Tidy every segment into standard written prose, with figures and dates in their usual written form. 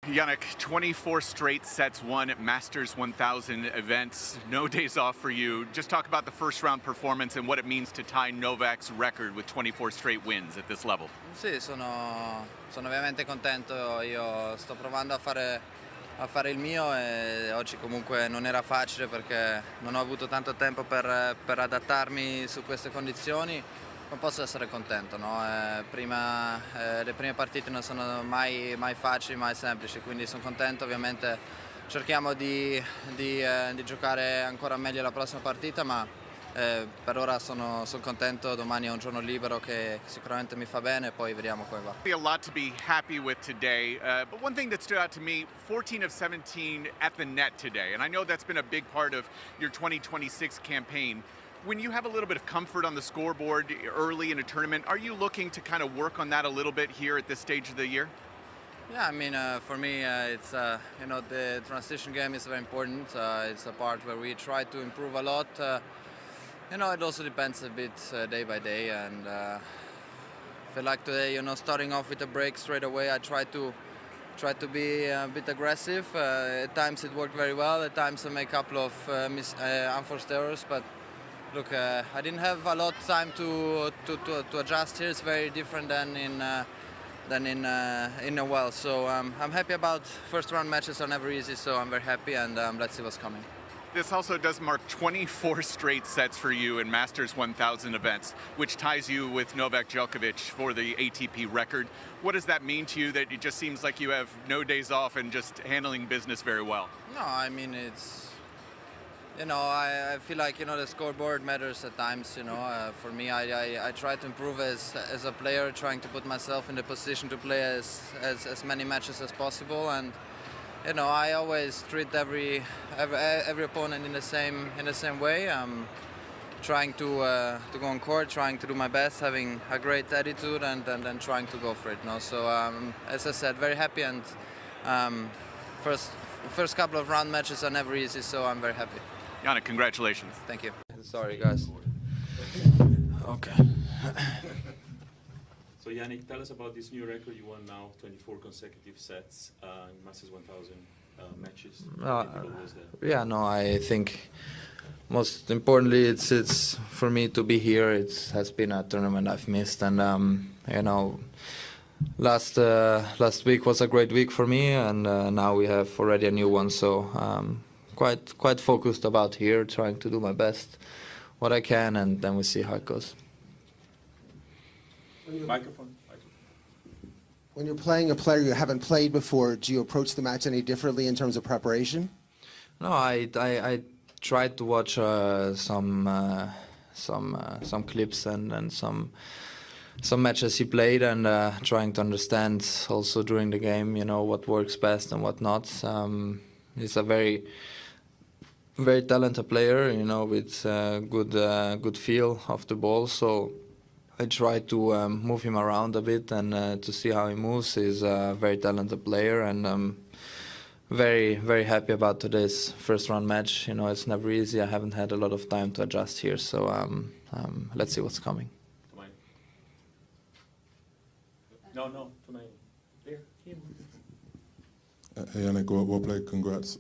Yannick, 24 straight sets won at Masters 1000 events, no days off for you. Just talk about the first round performance and what it means to tie Novak's record with 24 straight wins at this level. Sì, sono ovviamente contento, io sto provando a fare il mio e oggi comunque non era facile perché non ho avuto tanto tempo per adattarmi su queste condizioni. Non posso essere contento, no? Le prime partite non sono mai facili, mai semplici, quindi sono contento. Ovviamente cerchiamo di giocare ancora meglio la prossima partita, ma per ora sono contento. Domani è un giorno libero che sicuramente mi fa bene, poi vediamo come va. A lot to be happy with today, but one thing that stood out to me, 14 of 17 at the net today, and I know that's been a big part of your 2026 campaign. When you have a little bit of comfort on the scoreboard early in a tournament, are you looking to kind of work on that a little bit here at this stage of the year? Yeah, I mean, for me, it's the transition game is very important. It's a part where we try to improve a lot. It also depends a bit day by day, and I feel like today, starting off with a break straight away, I try to be a bit aggressive. At times it worked very well. At times I make a couple of unforced errors, but look, I didn't have a lot of time to adjust here. It's very different than in a while. So I'm happy about first round matches are never easy. So I'm very happy, and let's see what's coming. This also does mark 24 straight sets for you in Masters 1000 events, which ties you with Novak Djokovic for the ATP record. What does that mean to you that it just seems like you have no days off and just handling business very well? No, I mean, I feel like, the scoreboard matters at times, for me, I try to improve as a player, trying to put myself in the position to play as many matches as possible, and, I always treat every opponent in the same way. I'm trying to go on court, trying to do my best, having a great attitude, and then trying to go for it, So, as I said, very happy, and first couple of round matches are never easy, so I'm very happy. Yannick, congratulations. Thank you. Sorry, guys. Okay. So Yannick, tell us about this new record. You won now 24 consecutive sets in Masters 1000 matches. I think most importantly, it's for me to be here. It has been a tournament I've missed, and last week was a great week for me, and now we have already a new one. So quite focused about here, trying to do my best, what I can, and then we see how it goes. Microphone. When you're playing a player you haven't played before, do you approach the match any differently in terms of preparation? No, I tried to watch some clips and some matches he played, and trying to understand also during the game, what works best and what not. He's a very talented player, with good feel of the ball. So I try to move him around a bit and to see how he moves. He's a very talented player, and I'm very, very happy about today's first round match. It's never easy. I haven't had a lot of time to adjust here, so let's see what's coming. No, tonight. There. Hey Yannick, well played, congrats.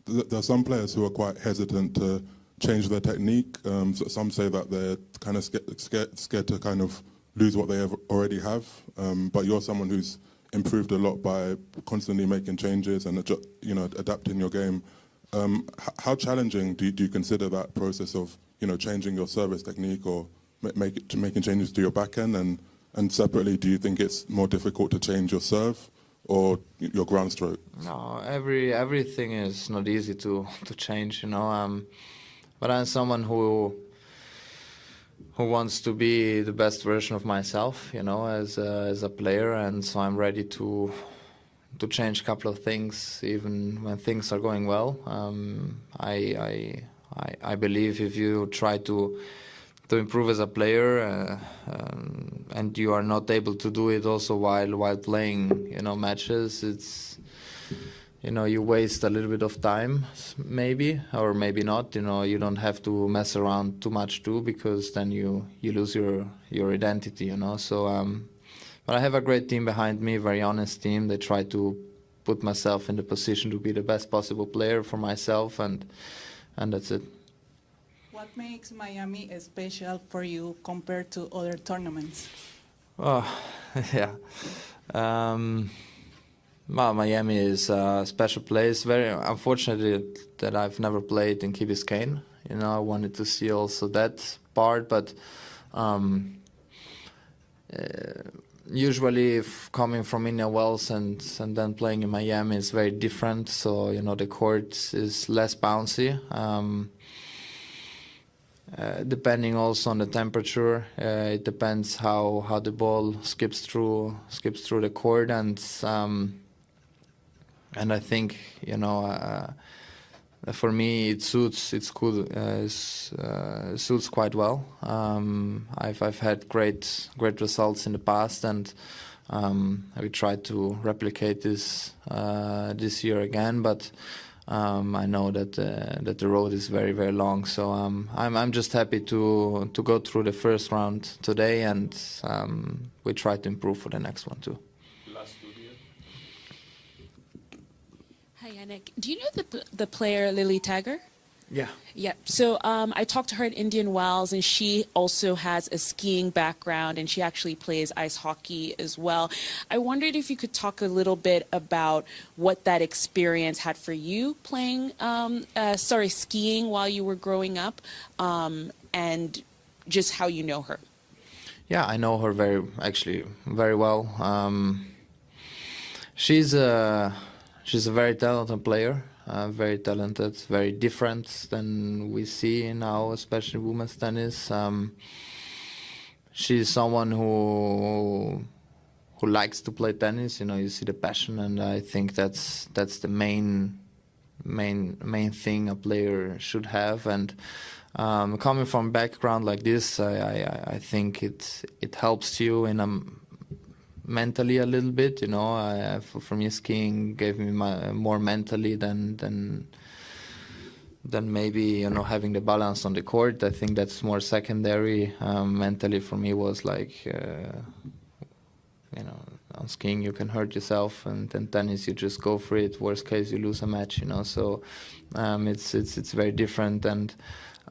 There are some players who are quite hesitant to change their technique. So some say that they're kind of scared to kind of lose what they already have. But you're someone who's improved a lot by constantly making changes and adapting your game. How challenging do you consider that process of changing your service technique or making changes to your backhand? And separately, do you think it's more difficult to change your serve or your ground stroke? No, everything is not easy to change, but I'm someone who wants to be the best version of myself, as a player, and so I'm ready to change a couple of things, even when things are going well. I believe if you try to improve as a player, and you are not able to do it also while playing, matches, it's, you waste a little bit of time, maybe, or maybe not. You don't have to mess around too much too, because then you lose your identity. So, but I have a great team behind me, very honest team. They try to put myself in the position to be the best possible player for myself, and that's it. What makes Miami special for you compared to other tournaments? Oh, yeah. Well, Miami is a special place. Very unfortunately that I've never played in Key Biscayne. You know, I wanted to see also that part, but usually if coming from Indian Wells and then playing in Miami is very different. So, you know, the court is less bouncy. Depending also on the temperature, it depends how the ball skips through the court, and I think, you know, for me it suits quite well. I've had great results in the past, and I will try to replicate this this year again, but. I know that the road is very, very long, so I'm just happy to go through the first round today, and we try to improve for the next one too. Last studio. Hi, Yannick. Do you know the player Lily Tagger? Yeah. Yeah. So I talked to her at Indian Wells, and she also has a skiing background, and she actually plays ice hockey as well. I wondered if you could talk a little bit about what that experience had for you playing, skiing while you were growing up, and just how you know her. Yeah, I know her very well. She's a very talented player. Very talented, very different than we see now, especially women's tennis. She's someone who likes to play tennis. You know, you see the passion, and I think that's the main thing a player should have. And coming from a background like this, I think it helps you in mentally a little bit, you know. For me, skiing gave me more mentally than maybe, you know, having the balance on the court. I think that's more secondary. Mentally for me was like, you know, on skiing you can hurt yourself, and then tennis you just go for it. Worst case you lose a match, you know. So it's very different, and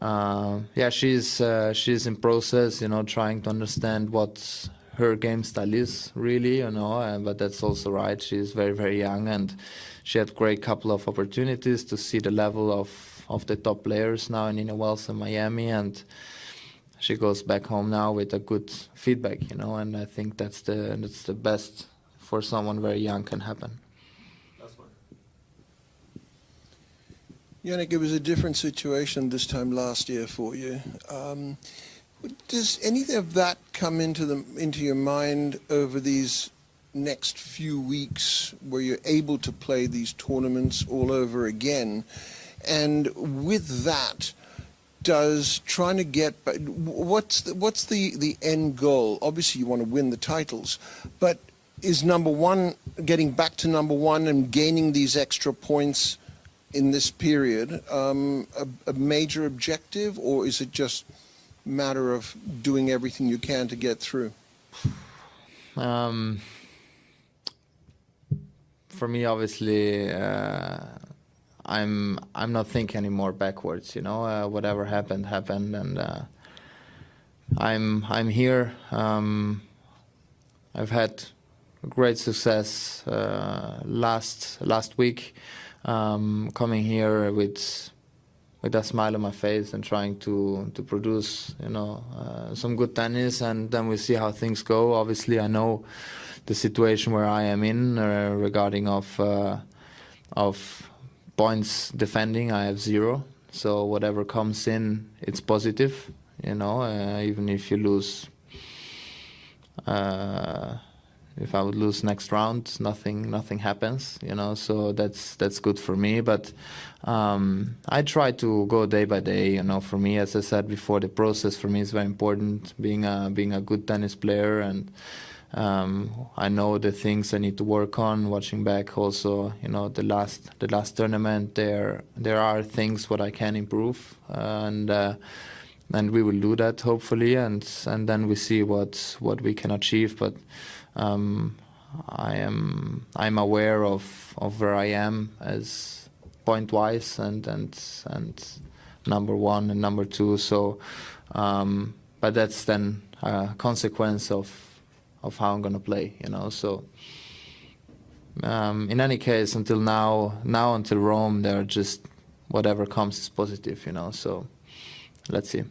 yeah, she's in process, you know, trying to understand what her game style is really, you know, but that's also right. She's very, very young, and she had great couple of opportunities to see the level of the top players now in Indian Wells and Miami, and she goes back home now with a good feedback, you know, and I think that's the best for someone very young can happen. Last one. Yannick, it was a different situation this time last year for you. Does anything of that come into your mind over these next few weeks, where you're able to play these tournaments all over again? And with that, does trying to get what's the end goal? Obviously, you want to win the titles, but is number one, getting back to number one and gaining these extra points in this period, a major objective, or is it just matter of doing everything you can to get through? For me, obviously, I'm not thinking anymore backwards. You know, whatever happened, and I'm here. I've had great success last week, coming here with a smile on my face and trying to produce, you know, some good tennis, and then we see how things go. Obviously, I know the situation where I am in regarding of points defending. I have 0, so whatever comes in, it's positive, you know. Even if you lose, if I would lose next round, nothing happens, you know. So that's good for me. But I try to go day by day, you know. For me, as I said before, the process for me is very important. Being a good tennis player, and I know the things I need to work on. Watching back, also, you know, the last tournament, there are things what I can improve, and we will do that hopefully, and then we see what we can achieve. But I'm aware of where I am as point-wise and number one and number two. So, but that's then a consequence of how I'm gonna play, you know. So, in any case, until now until Rome, they're just whatever comes is positive, you know. So, let's see.